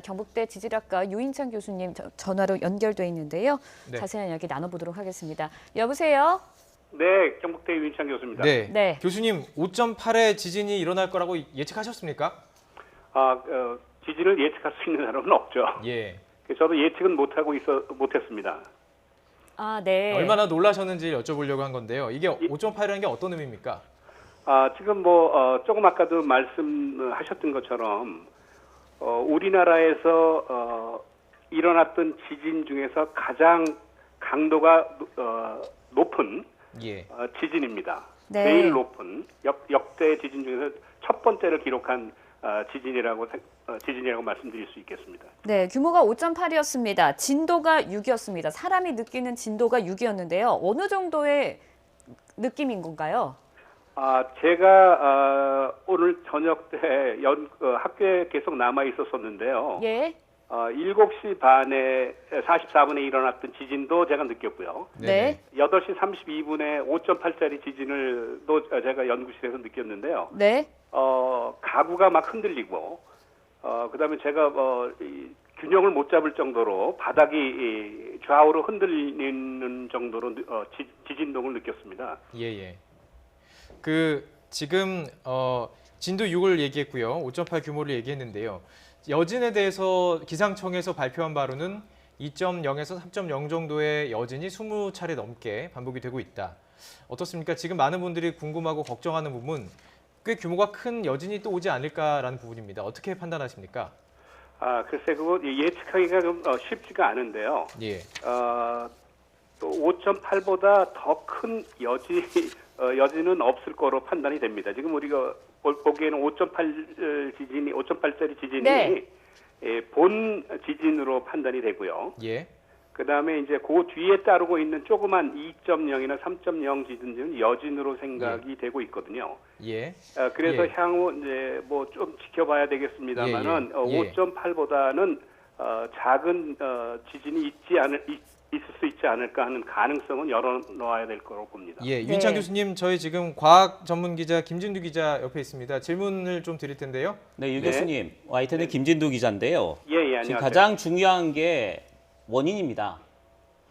경북대 지질학과 유인찬 교수님 전화로 연결돼 있는데요. 네. 자세한 이야기 나눠보도록 하겠습니다. 여보세요? 네, 경북대 유인찬 교수입니다. 네. 네. 교수님, 5.8의 지진이 일어날 거라고 예측하셨습니까? 지진을 예측할 수 있는 사람은 없죠. 예. 저도 예측은 못했습니다. 아, 네. 얼마나 놀라셨는지 여쭤보려고 한 건데요. 이게 5.8이라는 게 어떤 의미입니까? 지금 조금 아까도 말씀하셨던 것처럼 우리나라에서 일어났던 지진 중에서 가장 강도가 높은 예. 지진입니다. 네. 제일 높은 역대 지진 중에서 첫 번째를 기록한 지진이라고 말씀드릴 수 있겠습니다. 네, 규모가 5.8이었습니다. 진도가 6이었습니다. 사람이 느끼는 진도가 6이었는데요. 어느 정도의 느낌인 건가요? 제가 오늘 저녁 때 학교에 계속 남아 있었었는데요. 예. 7시 반에 44분에 일어났던 지진도 제가 느꼈고요. 네. 8시 32분에 5.8짜리 지진을 또 제가 연구실에서 느꼈는데요. 네. 가구가 막 흔들리고 그다음에 제가 이 균형을 못 잡을 정도로 바닥이 좌우로 흔들리는 정도로 지진동을 느꼈습니다. 예. 지금 진도 6을 얘기했고요. 5.8 규모를 얘기했는데요. 여진에 대해서 기상청에서 발표한 바로는 2.0에서 3.0 정도의 여진이 20차례 넘게 반복이 되고 있다. 어떻습니까? 지금 많은 분들이 궁금하고 걱정하는 부분, 꽤 규모가 큰 여진이 또 오지 않을까라는 부분입니다. 어떻게 판단하십니까? 글쎄 그거 예측하기가 좀 쉽지가 않은데요. 예. 또 5.8보다 더 큰 여진은 없을 거로 판단이 됩니다. 지금 우리가 보기에는 5.8짜리 지진이 네. 본 지진으로 판단이 되고요. 예. 그다음에 이제 그 뒤에 따르고 있는 조그만 2.0이나 3.0 지진들은 여진으로 생각이 되고 있거든요. 예. 그래서 예. 향후 이제 뭐 좀 지켜봐야 되겠습니다만은 예. 5.8보다는 작은 지진이 있을 수 있지 않을까 하는 가능성은 열어놓아야 될 거로 봅니다. 예, 윤창 네. 교수님, 저희 지금 과학 전문 기자 김진두 기자 옆에 있습니다. 질문을 좀 드릴 텐데요. 네, 유 네. 교수님, YTN의 김진두 기자인데요. 예, 안녕하세요. 지금 가장 중요한 게 원인입니다.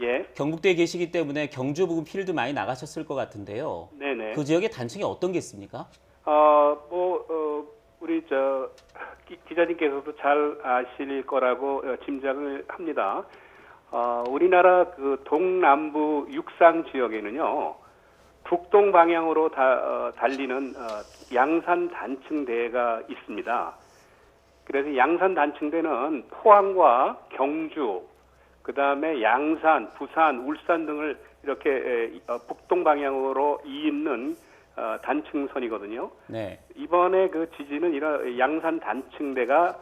예, 경북대에 계시기 때문에 경주 부근 필드 많이 나가셨을 것 같은데요. 네네. 그 지역의 단층이 어떤 게 있습니까? 우리 기자님께서도 잘 아실 거라고 짐작을 합니다. 우리나라 그 동남부 육상 지역에는요, 북동 방향으로 달리는 양산 단층대가 있습니다. 그래서 양산 단층대는 포항과 경주, 그 다음에 양산, 부산, 울산 등을 이렇게 북동 방향으로 잇는 단층선이거든요. 네. 이번에 그 지진은 이런 양산 단층대가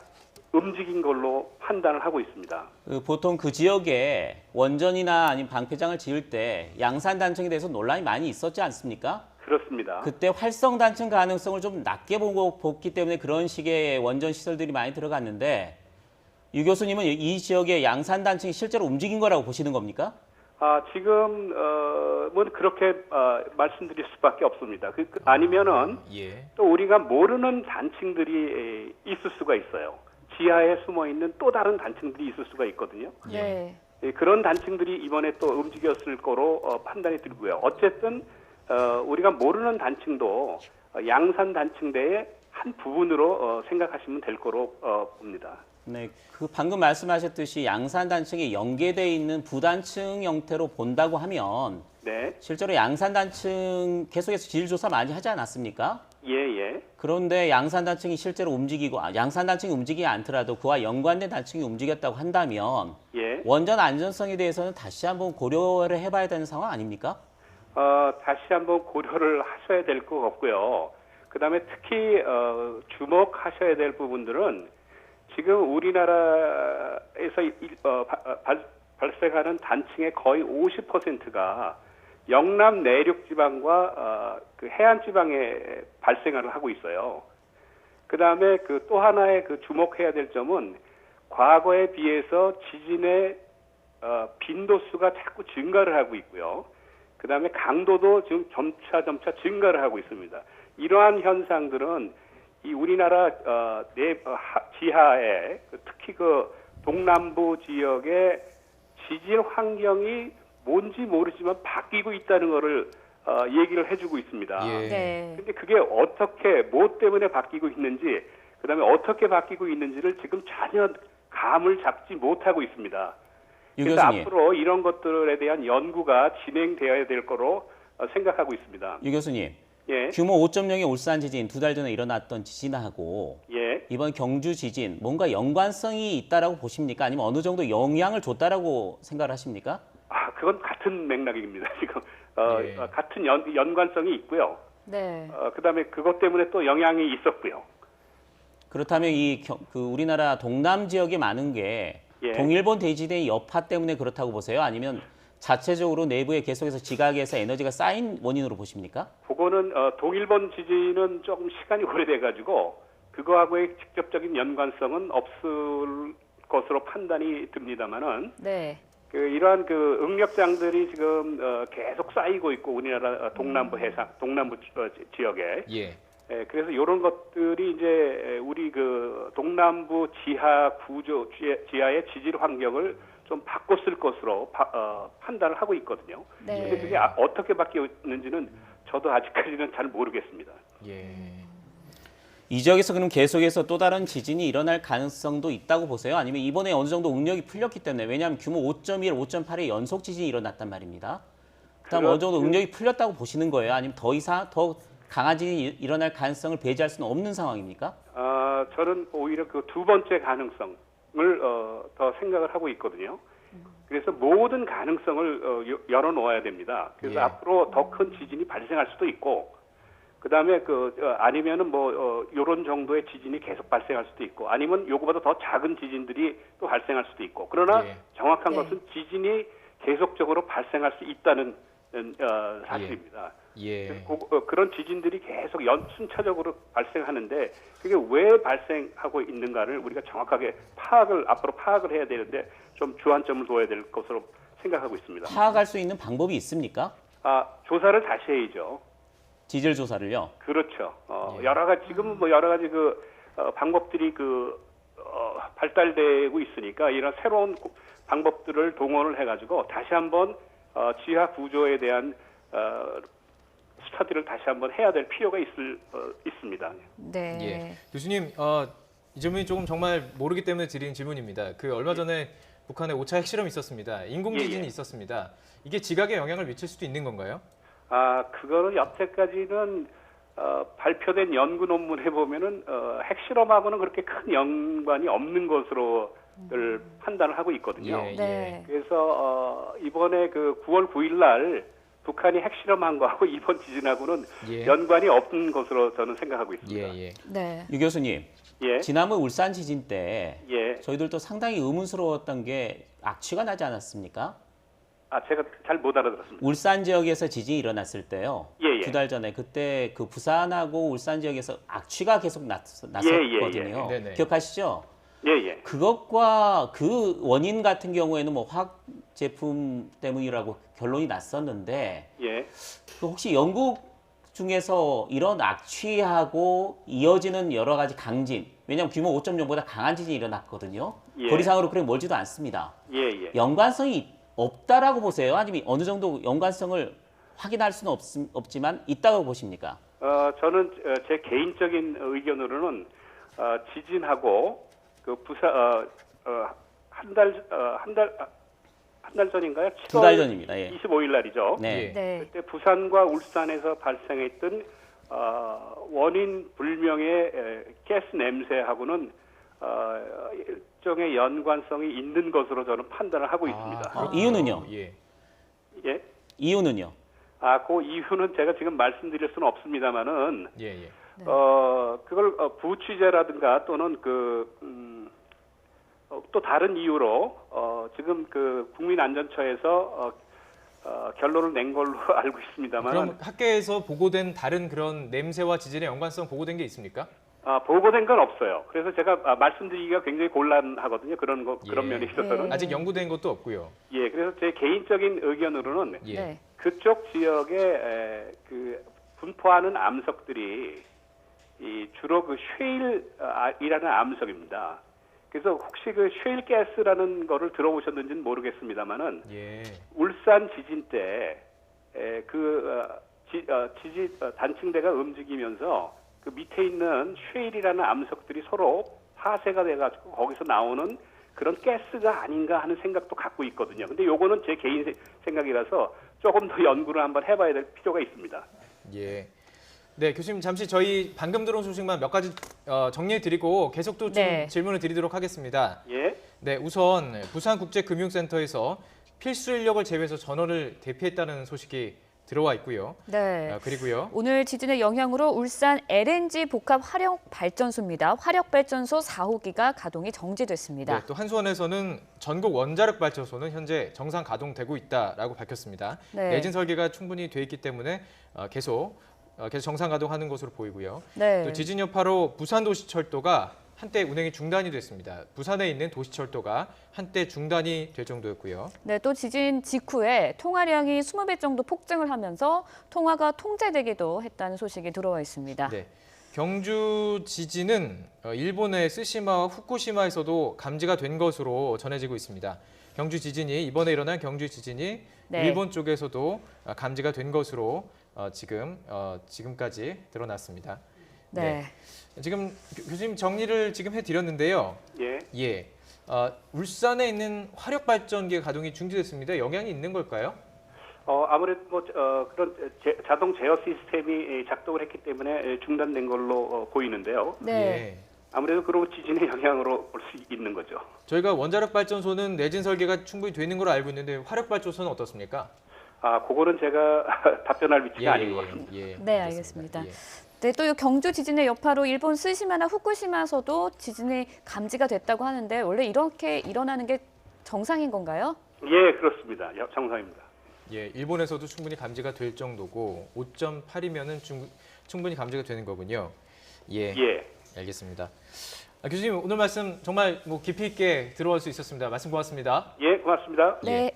움직인 걸로 판단을 하고 있습니다. 보통 그 지역에 원전이나 아니면 방패장을 지을 때 양산 단층에 대해서 논란이 많이 있었지 않습니까? 그렇습니다. 그때 활성 단층 가능성을 좀 낮게 보기 때문에 그런 식의 원전 시설들이 많이 들어갔는데 유 교수님은 이 지역의 양산 단층이 실제로 움직인 거라고 보시는 겁니까? 지금 뭐 그렇게 말씀드릴 수밖에 없습니다. 아니면은 예. 또 우리가 모르는 단층들이 있을 수가 있어요. 지하에 숨어 있는 또 다른 단층들이 있을 수가 있거든요. 네. 그런 단층들이 이번에 또 움직였을 거로 판단이 들고요. 어쨌든 우리가 모르는 단층도 양산 단층대의 한 부분으로 생각하시면 될 거로 봅니다. 네, 그 방금 말씀하셨듯이 양산 단층이 연계되어 있는 부단층 형태로 본다고 하면 네, 실제로 양산 단층 계속해서 지질 조사 많이 하지 않았습니까? 예. 그런데 양산 단층이 실제로 움직이고 양산 단층이 움직이지 않더라도 그와 연관된 단층이 움직였다고 한다면 예. 원전 안전성에 대해서는 다시 한번 고려를 해봐야 되는 상황 아닙니까? 다시 한번 고려를 하셔야 될 것 같고요. 그다음에 특히 주목하셔야 될 부분들은 지금 우리나라에서 발생하는 단층의 거의 50%가 영남 내륙 지방과 그 해안 지방에 발생을 하고 있어요. 그다음에 또 하나의 주목해야 될 점은 과거에 비해서 지진의 빈도수가 자꾸 증가를 하고 있고요. 그다음에 강도도 지금 점차 증가를 하고 있습니다. 이러한 현상들은 이 우리나라 지하에 특히 그 동남부 지역의 지질 환경이 뭔지 모르지만 바뀌고 있다는 거를 얘기를 해주고 있습니다. 예. 네. 근데 그게 어떻게, 뭐 때문에 바뀌고 있는지, 그다음에 어떻게 바뀌고 있는지를 지금 전혀 감을 잡지 못하고 있습니다. 유 그래서 교수님, 앞으로 이런 것들에 대한 연구가 진행되어야 될 거로 생각하고 있습니다. 유 교수님, 예, 규모 5.0의 울산 지진 2달 전에 일어났던 지진하고 예. 이번 경주 지진 뭔가 연관성이 있다라고 보십니까? 아니면 어느 정도 영향을 줬다라고 생각을 하십니까? 그건 같은 맥락입니다. 지금 예. 같은 연관성이 있고요. 네. 그다음에 그것 때문에 또 영향이 있었고요. 그렇다면 그 우리나라 동남 지역에 많은 게 예. 동일본 대지진의 여파 때문에 그렇다고 보세요? 아니면 자체적으로 내부에 계속해서 지각에서 에너지가 쌓인 원인으로 보십니까? 그거는 동일본 지진은 조금 시간이 오래돼가지고 그거하고의 직접적인 연관성은 없을 것으로 판단이 듭니다만은 네. 이러한 그 응력장들이 지금 계속 쌓이고 있고 우리나라 동남부 지역에 예. 그래서 이런 것들이 이제 우리 그 동남부 지하 구조 지하의 지질 환경을 좀 바꿨을 것으로 판단을 하고 있거든요. 네. 근데 그게 어떻게 바뀌었는지는 저도 아직까지는 잘 모르겠습니다. 예. 이 지역에서 그럼 계속해서 또 다른 지진이 일어날 가능성도 있다고 보세요? 아니면 이번에 어느 정도 응력이 풀렸기 때문에 왜냐하면 규모 5.1, 5.8의 연속 지진이 일어났단 말입니다. 그다음 어느 정도 응력이 풀렸다고 보시는 거예요? 아니면 더 이상 더 강한 지진이 일어날 가능성을 배제할 수는 없는 상황입니까? 저는 오히려 그 두 번째 가능성을 더 생각을 하고 있거든요. 그래서 모든 가능성을 열어놓아야 됩니다. 그래서 예. 앞으로 더 큰 지진이 발생할 수도 있고, 그 다음에 아니면은 요런 정도의 지진이 계속 발생할 수도 있고, 아니면 요거보다 더 작은 지진들이 또 발생할 수도 있고, 그러나 예. 정확한 네. 것은 지진이 계속적으로 발생할 수 있다는 사실입니다. 예. 그런 지진들이 계속 순차적으로 발생하는데 그게 왜 발생하고 있는가를 우리가 정확하게 앞으로 파악을 해야 되는데 좀 주안점을 둬야 될 것으로 생각하고 있습니다. 파악할 수 있는 방법이 있습니까? 조사를 다시 해야죠. 지질 조사를요. 그렇죠. 예. 지금은 여러 가지 방법들이 발달되고 있으니까 이런 새로운 방법들을 동원을 해가지고 다시 한번 지하 구조에 대한 스터디를 다시 한번 해야 될 필요가 있습니다. 네. 예. 교수님, 이 질문이 조금 정말 모르기 때문에 드리는 질문입니다. 얼마 전에 북한에 5차 핵실험이 있었습니다. 인공지진이 예. 있었습니다. 이게 지각에 영향을 미칠 수도 있는 건가요? 그거는 여태까지는 발표된 연구 논문에 보면은 핵실험하고는 그렇게 큰 연관이 없는 것으로 판단을 하고 있거든요. 예. 네. 그래서 이번에 9월 9일 날 북한이 핵실험한 거하고 이번 지진하고는 예. 연관이 없는 것으로 저는 생각하고 있습니다. 예. 네. 유 교수님, 예. 지난번 울산 지진 때 예. 저희들도 상당히 의문스러웠던 게 악취가 나지 않았습니까? 제가 잘 못 알아들었습니다. 울산 지역에서 지진이 일어났을 때요. 예, 예. 2달 전에 그때 부산하고 울산 지역에서 악취가 계속 났었거든요. 예, 예. 네네. 기억하시죠? 예, 예. 그것과 그 원인 같은 경우에는 화학 제품 때문이라고 결론이 났었는데 예. 혹시 영국 중에서 이런 악취하고 이어지는 여러 가지 강진, 왜냐하면 규모 5.0보다 강한 지진이 일어났거든요. 예. 거리상으로 그렇게 멀지도 않습니다. 예, 예. 연관성이 없다라고 보세요? 아니면 어느 정도 연관성을 확인할 수는 없지만 있다고 보십니까? 저는 제 개인적인 의견으로는 지진하고 한 달 전인가요? 2달 전입니다. 예. 25일 날이죠. 네. 네. 그때 부산과 울산에서 발생했던 원인 불명의 가스 냄새하고는 일종의 연관성이 있는 것으로 저는 판단을 하고 있습니다. 이유는요? 예. 예. 이유는요? 그 이유는 제가 지금 말씀드릴 수는 없습니다만은 예. 예. 그걸 부취제라든가 또는 또 다른 이유로 지금 국민안전처에서 결론을 낸 걸로 알고 있습니다만. 그럼 학계에서 보고된 다른 그런 냄새와 지진의 연관성 보고된 게 있습니까? 보고된 건 없어요. 그래서 제가 말씀드리기가 굉장히 곤란하거든요. 그런 예. 면에 있어서는. 아직 연구된 것도 없고요. 예, 그래서 제 개인적인 의견으로는 예. 네. 그쪽 지역에 분포하는 암석들이 주로 그 쉐일이라는 암석입니다. 그래서 혹시 그 쉐일 가스라는 거를 들어보셨는지는 모르겠습니다만은 예. 울산 지진 때 지진 단층대가 움직이면서 그 밑에 있는 쉐일이라는 암석들이 서로 파쇄가 돼가지고 거기서 나오는 그런 가스가 아닌가 하는 생각도 갖고 있거든요. 근데 요거는 제 개인 생각이라서 조금 더 연구를 한번 해봐야 될 필요가 있습니다. 예. 네, 교수님 잠시 저희 방금 들어온 소식만 몇 가지 정리해드리고 계속 또 좀 네. 질문을 드리도록 하겠습니다. 예. 네, 우선 부산국제금융센터에서 필수 인력을 제외해서 전원을 대피했다는 소식이 들어와 있고요. 네. 그리고요. 오늘 지진의 영향으로 울산 LNG 복합 화력 발전소입니다. 화력 발전소 4호기가 가동이 정지됐습니다. 네, 또 한수원에서는 전국 원자력 발전소는 현재 정상 가동되고 있다라고 밝혔습니다. 네. 내진 설계가 충분히 돼 있기 때문에 계속 정상 가동하는 것으로 보이고요. 네. 또 지진 여파로 부산도시철도가 한때 운행이 중단이 됐습니다. 부산에 있는 도시철도가 한때 중단이 될 정도였고요. 네, 또 지진 직후에 통화량이 20배 정도 폭증을 하면서 통화가 통제되기도 했다는 소식이 들어와 있습니다. 네, 경주 지진은 일본의 쓰시마와 후쿠시마에서도 감지가 된 것으로 전해지고 있습니다. 경주 지진이 이번에 일어난 경주 지진이 네. 일본 쪽에서도 감지가 된 것으로 지금까지 드러났습니다. 네. 지금 교수님 정리를 지금 해드렸는데요. 예. 예, 울산에 있는 화력 발전기의 가동이 중지됐습니다. 영향이 있는 걸까요? 아무래도 그런 자동 제어 시스템이 작동을 했기 때문에 중단된 걸로 보이는데요. 네. 예. 아무래도 그런 지진의 영향으로 볼 수 있는 거죠. 저희가 원자력 발전소는 내진 설계가 충분히 되는 걸로 알고 있는데 화력 발전소는 어떻습니까? 그거는 제가 답변할 위치가 아닌 것 같습니다. 네, 알겠습니다. 예. 네, 또 이 경주 지진의 여파로 일본 스시마나 후쿠시마에서도 지진이 감지가 됐다고 하는데 원래 이렇게 일어나는 게 정상인 건가요? 예, 그렇습니다. 정상입니다. 예, 일본에서도 충분히 감지가 될 정도고 5.8이면은 충분히 감지가 되는 거군요. 예, 예. 알겠습니다. 교수님 오늘 말씀 정말 깊이 있게 들어볼 수 있었습니다. 말씀 고맙습니다. 예, 고맙습니다. 네.